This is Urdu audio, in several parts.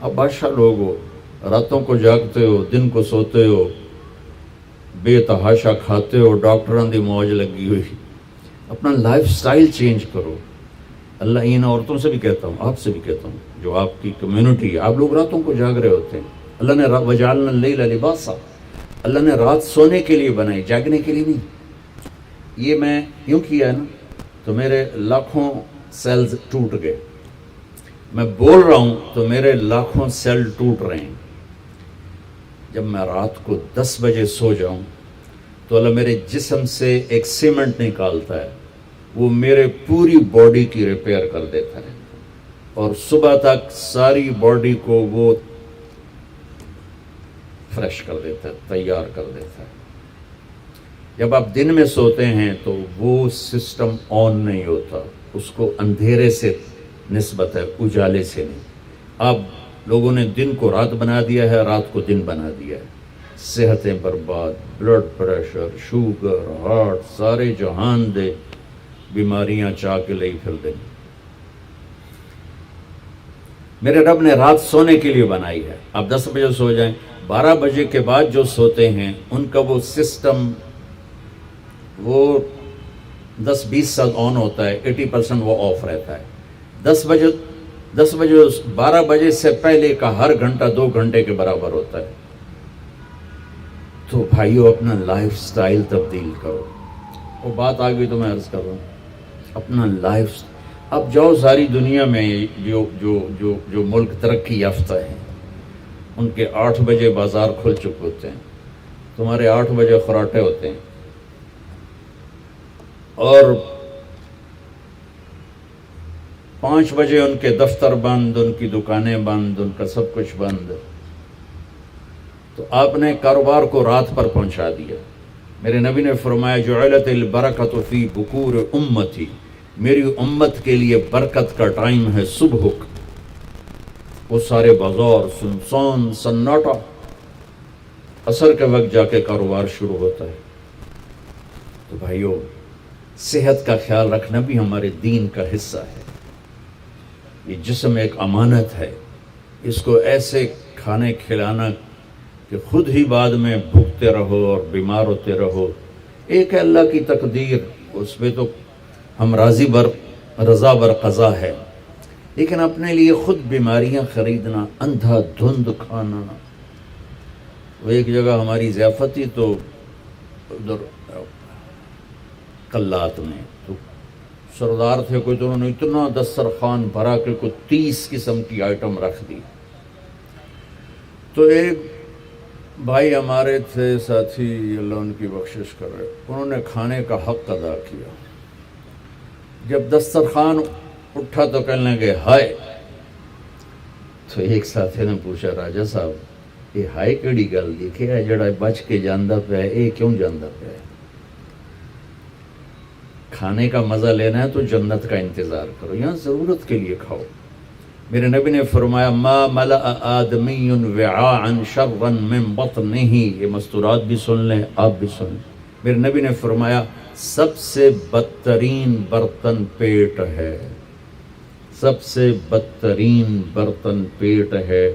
آپ بادشاہ لوگ ہو، راتوں کو جاگتے ہو، دن کو سوتے ہو، بے تحاشا کھاتے ہو، ڈاکٹروں دی موج لگی ہوئی. اپنا لائف سٹائل چینج کرو. اللہ ان عورتوں سے بھی کہتا ہوں، آپ سے بھی کہتا ہوں، جو آپ کی کمیونٹی ہے، آپ لوگ راتوں کو جاگ رہے ہوتے ہیں. اللہ نے وجعلنا اللیل لباسا، اللہ نے رات سونے کے لیے بنائی، جاگنے کے لیے نہیں. یہ میں یوں کیا ہے نا تو میرے لاکھوں سیلز ٹوٹ گئے. میں بول رہا ہوں تو میرے لاکھوں سیل ٹوٹ رہے ہیں. جب میں رات کو 10 بجے سو جاؤں تو اللہ میرے جسم سے ایک سیمنٹ نکالتا ہے، وہ میرے پوری باڈی کی ریپیئر کر دیتا ہے، اور صبح تک ساری باڈی کو وہ فریش کر دیتا ہے، تیار کر دیتا ہے. جب آپ دن میں سوتے ہیں تو وہ سسٹم آن نہیں ہوتا، اس کو اندھیرے سے نسبت ہے، اجالے سے نہیں. آپ لوگوں نے دن کو رات بنا دیا ہے، رات کو دن بنا دیا ہے. صحتیں برباد، بلڈ پریشر، شوگر، ہارٹ، سارے جہان دے بیماریاں چاہ کے لئی پھر دیں. میرے رب نے رات سونے کے لیے بنائی ہے. آپ 10 بجے سو جائیں، 12 بجے کے بعد جو سوتے ہیں ان کا وہ سسٹم وہ 10-20% آن ہوتا ہے، 80% وہ آف رہتا ہے. 10 بجے 12 بجے سے پہلے کا ہر گھنٹہ 2 گھنٹے کے برابر ہوتا ہے. تو بھائیو اپنا لائف سٹائل تبدیل کرو. وہ بات آ گئی تو میں عرض کر رہا ہوں، اپنا لائف. اب جاؤ ساری دنیا میں جو ملک ترقی یافتہ ہیں ان کے 8 بجے بازار کھل چکے ہوتے ہیں، تمہارے 8 بجے خراٹے ہوتے ہیں، اور 5 بجے ان کے دفتر بند، ان کی دکانیں بند، ان کا سب کچھ بند. تو آپ نے کاروبار کو رات پر پہنچا دیا. میرے نبی نے فرمایا جعلت البرکۃ فی بکور امتی، میری امت کے لیے برکت کا ٹائم ہے صبح کا. وہ سارے بازار سنسان سناٹا، عصر کے وقت جا کے کاروبار شروع ہوتا ہے. تو بھائیو صحت کا خیال رکھنا بھی ہمارے دین کا حصہ ہے. یہ جسم ایک امانت ہے، اس کو ایسے کھانے کھلانا کہ خود ہی بعد میں بھوکتے رہو اور بیمار ہوتے رہو. ایک ہے اللہ کی تقدیر، اس پہ تو ہم رضا بر قضا ہے، لیکن اپنے لیے خود بیماریاں خریدنا، اندھا دھند کھانا. وہ ایک جگہ ہماری ضیافت تھی تو ادھر قلات میں تو سردار تھے کوئی، تو انہوں نے اتنا دسترخوان بھرا کہ کوئی 30 قسم کی آئٹم رکھ دی. تو ایک بھائی ہمارے تھے ساتھی، اللہ ان کی بخشش کر رہے، انہوں نے کھانے کا حق ادا کیا. جب دسترخوان اٹھا تو کہنے لگے ہائے. تو ایک ساتھی نے پوچھا راجا صاحب یہ ہائے کیڑی گل دیکھے جڑا بچ کے جاندہ پہ ہے، یہ کیوں جاندہ پہ ہے؟ کھانے کا مزہ لینا ہے تو جنت کا انتظار کرو، یہاں ضرورت کے لیے کھاؤ. میرے نبی نے فرمایا ما ملأ آدمی وعاء شرا من بطنہ. یہ مستورات بھی سن لیں، آپ بھی سن لیں. میرے نبی نے فرمایا سب سے بدترین برتن پیٹ ہے، سب سے بدترین برتن پیٹ ہے.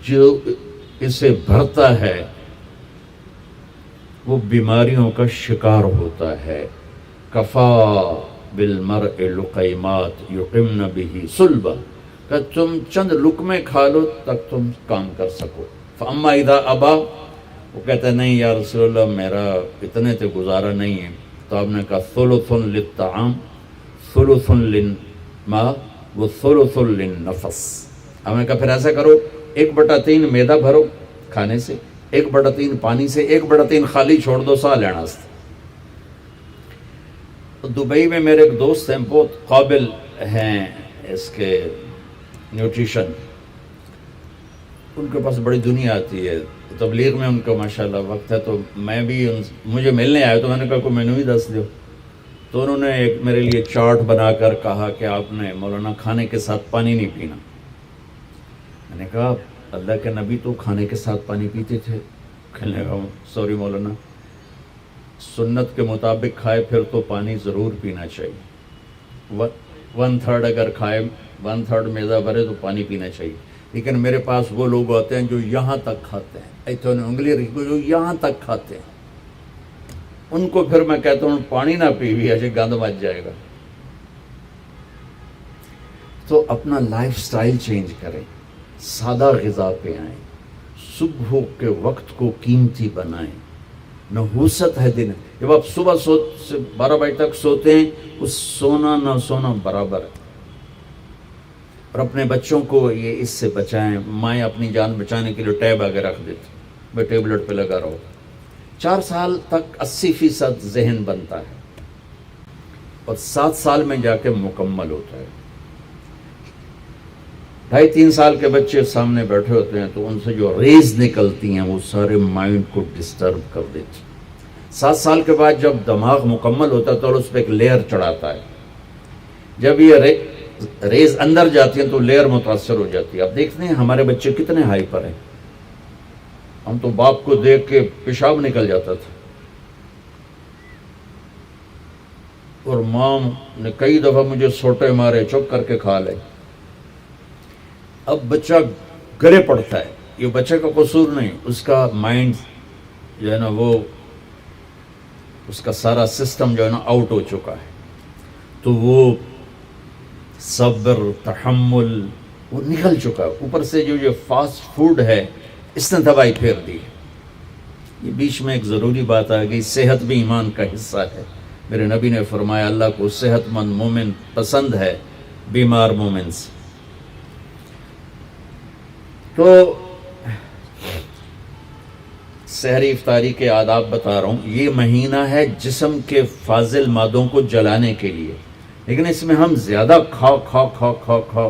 جو اسے بھرتا ہے وہ بیماریوں کا شکار ہوتا ہے. کفا بالمرء لقیمات یقمن بہ صلبہ، کہ تم چند لقمے کھا لو تک تم کام کر سکو. فاما اذا ابا، وہ کہتا ہے نہیں یا رسول اللہ میرا اتنے تے گزارا نہیں ہے. تو آپ نے کہا ثلث للطعام ثلث للماء و ثلث للنفس. آپ نے کہا پھر ایسا کرو 1/3 میدا بھرو کھانے سے، 1/3 پانی سے، 1/3 خالی چھوڑ دو سا لینا سے. دبئی میں میرے ایک دوست ہیں، بہت قابل ہیں اس کے نیوٹریشن، ان کے پاس بڑی دنیا آتی ہے تبلیغ میں، ان کا ماشاءاللہ وقت ہے. تو میں بھی مجھے ملنے آئے تو میں نے کہا کوئی مینو ہی دس دو. تو انہوں نے ایک میرے لیے چارٹ بنا کر کہا کہ آپ نے مولانا کھانے کے ساتھ پانی نہیں پینا. میں نے کہا اللہ کے نبی تو کھانے کے ساتھ پانی پیتے تھے. کہنے لگا سوری مولانا، سنت کے مطابق کھائے پھر تو پانی ضرور پینا چاہیے. 1/3 اگر کھائے 1/3 میدا بھرے تو پانی پینا چاہیے. لیکن میرے پاس وہ لوگ آتے ہیں جو یہاں تک کھاتے ہیں, ایتھے نے انگلی رکھی جو یہاں تک کھاتے ہیں, ان کو پھر میں کہتا ہوں پانی نہ پی بھی ایسے گند مچ جائے گا. تو اپنا لائف سٹائل چینج کریں, سادہ غذا پہ آئیں, صبح کے وقت کو قیمتی بنائیں. نحوست ہے دن, جب آپ صبح 12 بجے تک سوتے ہیں, اس سونا نہ سونا برابر ہے. اور اپنے بچوں کو یہ اس سے بچائیں. مائیں اپنی جان بچانے کے لیے ٹیب آگے رکھ دیتی, میں ٹیبلٹ پہ لگا رہو. 4 سال تک 80% ذہن بنتا ہے اور 7 سال میں جا کے مکمل ہوتا ہے. 2.5-3 سال کے بچے سامنے بیٹھے ہوتے ہیں تو ان سے جو ریز نکلتی ہیں وہ سارے مائنڈ کو ڈسٹرب کر دیتی. 7 سال کے بعد جب دماغ مکمل ہوتا ہے تو اس پہ ایک لیئر چڑھاتا ہے. جب یہ ریز اندر جاتی ہیں تو لیئر متاثر ہو جاتی ہے. اب دیکھتے ہیں ہمارے بچے کتنے ہائپر ہیں. ہم تو باپ کو دیکھ کے پیشاب نکل جاتا تھا, اور ماں نے کئی دفعہ مجھے سوٹے مارے, چپ کر کے کھا لے. اب بچہ گلے پڑتا ہے. یہ بچے کا قصور نہیں, اس کا مائنڈ جو ہے نا وہ اس کا سارا سسٹم جو ہے نا آؤٹ ہو چکا ہے. تو وہ صبر, تحمل وہ نکل چکا ہے. اوپر سے جو یہ فاسٹ فوڈ ہے اس نے دوائی پھیر دی. یہ بیچ میں ایک ضروری بات آ گئی, صحت بھی ایمان کا حصہ ہے. میرے نبی نے فرمایا اللہ کو صحت مند مومن پسند ہے بیمار مومن سے. تو سحری افطاری کے آداب بتا رہا ہوں. یہ مہینہ ہے جسم کے فاضل مادوں کو جلانے کے لیے, لیکن اس میں ہم زیادہ کھا کھا کھا کھا کھا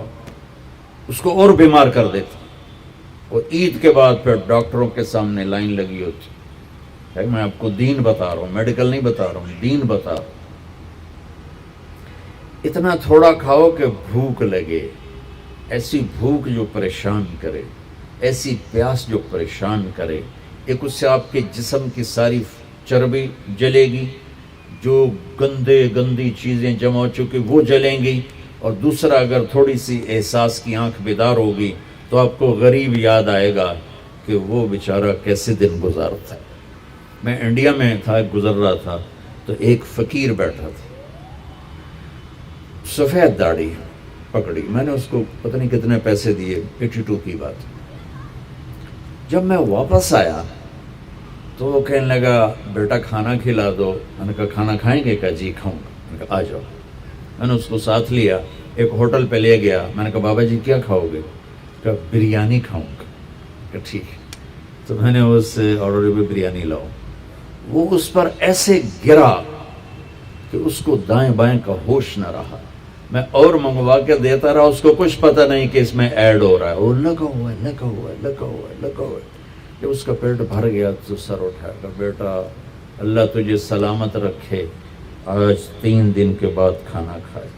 اس کو اور بیمار کر دیتے. اور عید کے بعد پھر ڈاکٹروں کے سامنے لائن لگی ہوتی ہے. میں آپ کو دین بتا رہا ہوں, میڈیکل نہیں بتا رہا ہوں, دین بتا رہا ہوں. اتنا تھوڑا کھاؤ کہ بھوک لگے, ایسی بھوک جو پریشان کرے, ایسی پیاس جو پریشان کرے. ایک اس سے آپ کے جسم کی ساری چربی جلے گی, جو گندی چیزیں جمع ہو چکی وہ جلیں گی. اور دوسرا اگر تھوڑی سی احساس کی آنکھ بیدار ہوگی تو آپ کو غریب یاد آئے گا کہ وہ بیچارہ کیسے دن گزارتا ہے. میں انڈیا میں تھا, گزر رہا تھا تو ایک فقیر بیٹھا تھا, سفید داڑھی پکڑی. میں نے اس کو پتہ نہیں کتنے پیسے دیے, 82 کی بات. جب میں واپس آیا تو وہ کہنے لگا بیٹا کھانا کھلا دو. میں نے کہا کھانا کھائیں گے؟ کہا جی کھاؤں گا. میں نے کہا آ جاؤ. میں نے اس کو ساتھ لیا, ایک ہوٹل پہ لے گیا. میں نے کہا بابا جی کیا کھاؤ گے؟ کہا بریانی کھاؤں گا. کہا ٹھیک ہے. تو میں نے اس سے آرڈر بھی بریانی لاؤ. وہ اس پر ایسے گرا کہ اس کو دائیں بائیں کا ہوش نہ رہا. میں اور منگوا کے دیتا رہا, اس کو کچھ پتہ نہیں کہ اس میں ایڈ ہو رہا ہے. وہ لگا ہوا ہے. جب اس کا پیٹ بھر گیا تو سر اٹھایا کہ بیٹا اللہ تجھے سلامت رکھے, آج 3 دن کے بعد کھانا کھائے.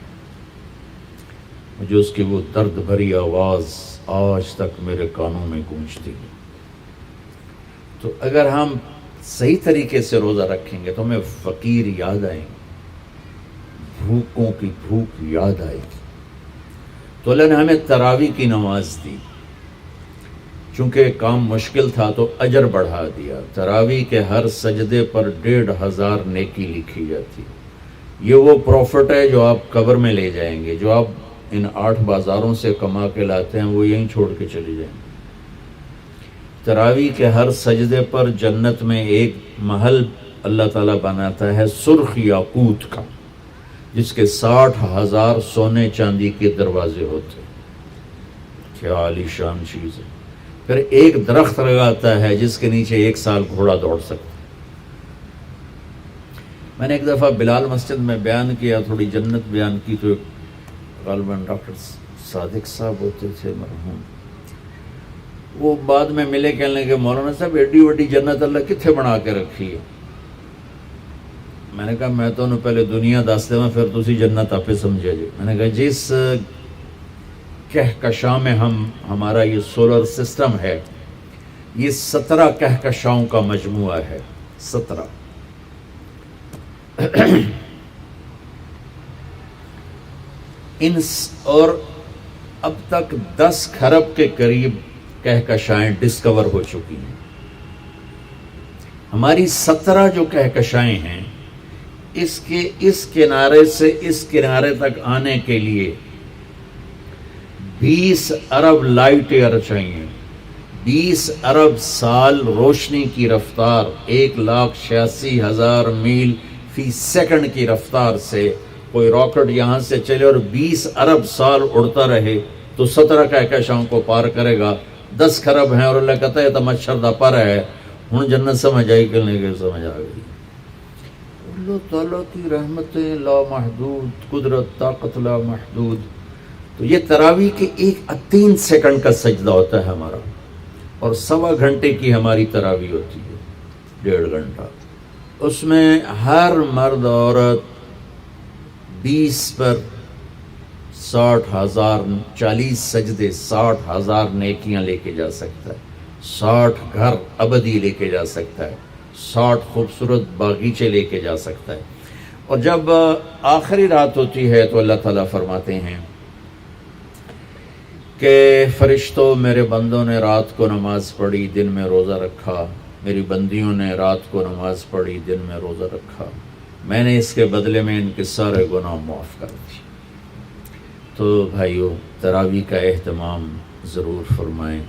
مجھے اس کی وہ درد بھری آواز آج تک میرے کانوں میں گونجتی ہے. تو اگر ہم صحیح طریقے سے روزہ رکھیں گے تو ہمیں فقیر یاد آئیں گے, بھوکوں کی بھوک یاد آئے گی. تو اللہ نے ہمیں تراویح کی نماز دی. چونکہ کام مشکل تھا تو اجر بڑھا دیا. تراویح کے ہر سجدے پر 1,500 نیکی لکھی جاتی. یہ وہ پروفٹ ہے جو آپ قبر میں لے جائیں گے. جو آپ ان 8 بازاروں سے کما کے لاتے ہیں وہ یہیں چھوڑ کے چلے جائیں گے. تراویح کے ہر سجدے پر جنت میں ایک محل اللہ تعالیٰ بناتا ہے سرخ یاقوت کا, جس کے 60,000 سونے چاندی کے دروازے ہوتے. کیا عالی شان چیز ہے. پھر ایک درخت لگاتا ہے جس کے نیچے 1 سال گھوڑا دوڑ سکتا. میں نے ایک دفعہ بلال مسجد میں بیان کیا, تھوڑی جنت بیان کی, تو غالباً ڈاکٹر صادق صاحب ہوتے تھے مرحوم, وہ بعد میں ملے, کہنے لگے مولانا صاحب ایڈی وڈی جنت اللہ کتنے بنا کے رکھی ہے. میں نے کہا میں تو انہوں پہلے دنیا دستے میں پھر تسی جنت آپ سمجھے جی. میں نے کہا جس کہکشاں میں ہمارا یہ سولر سسٹم ہے, یہ 17 کہکشاؤں کا مجموعہ ہے. 17. اور اب تک 10 کھرب کے قریب کہکشائیں ڈسکور ہو چکی ہیں. ہماری 17 جو کہکشائیں ہیں اس کے اس کنارے سے اس کنارے تک آنے کے لیے 20 ارب لائٹ ایئر چاہیے. 20 ارب سال روشنی کی رفتار 1,86,000 میل فی سیکنڈ کی رفتار سے کوئی راکٹ یہاں سے چلے اور 20 ارب سال اڑتا رہے تو 17 کہکشاؤں کو پار کرے گا. 10 کھرب ہیں اور اللہ کہتا ہے تو مچھر دا پر ہے. ہوں جنت سمجھ آئی کہ نہیں کہ سمجھ آ گئی. اللہ تعالیٰ کی رحمتیں لا محدود، قدرت طاقت لا محدود. تو یہ تراویح کے 3 سیکنڈ کا سجدہ ہوتا ہے ہمارا، اور 1.25 گھنٹے کی ہماری تراویح ہوتی ہے، 1.5 گھنٹہ. اس میں ہر مرد عورت 20 پر 60,000 40 سجدے 60,000 نیکیاں لے کے جا سکتا ہے، 60 گھر ابدی لے کے جا سکتا ہے، 60 خوبصورت باغیچے لے کے جا سکتا ہے. اور جب آخری رات ہوتی ہے تو اللہ تعالیٰ فرماتے ہیں کہ فرشتوں میرے بندوں نے رات کو نماز پڑھی، دن میں روزہ رکھا، میری بندیوں نے رات کو نماز پڑھی، دن میں روزہ رکھا، میں نے اس کے بدلے میں ان کے سارے گناہ معاف کر دیے. تو بھائیو، تراویح کا اہتمام ضرور فرمائیں.